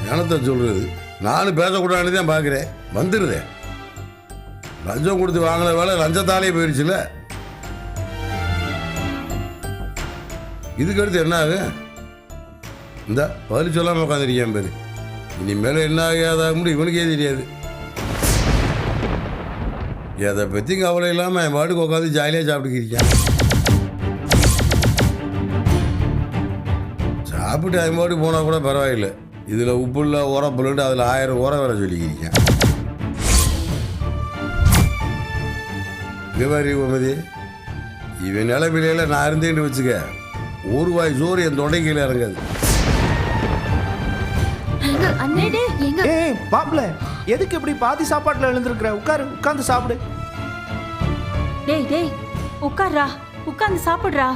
ஞானத்தை சொல்றது நானும் பேசக்கூடாதுன்னு தான் பார்க்குறேன். வந்துடுதே லஞ்சம் கொடுத்து வாங்கின வேலை லஞ்சத்தாலே போயிடுச்சுல. இதுக்கடுத்து என்ன ஆகும்? இந்த பதில் சொல்லாமல் உட்காந்துருக்கேன் பேரு. இனிமேல் என்ன ஆகாத முடியும் இவனுக்கே தெரியாது. எதை பற்றி கவலை இல்லாமல் என் பாட்டுக்கு உட்காந்து ஜாலியாக சாப்பிட்டுக்கிறியான். சாப்பிட்டு அது பாட்டு போனால் கூட பரவாயில்லை. இதில் உப்பு இல்லை உரப்புலன்ட்டு அதில் 1000 உரம் வேற சொல்லிக்கிறீங்க. விவரி உமதி இவன் நிலைமையில நான் இருந்தேன்னு வச்சுக்க, ஒரு வாய் சோறு என் தொண்டைக்கையில் இறங்காது. பாப்ல எதுக்கு இப்படி பாதி சாப்பாட்டுல எழுந்திருக்கிற? உட்காந்து சாப்பிடு. டேய் டேய் உட்கார்றா, உட்கார்ந்து சாப்பிடுறா.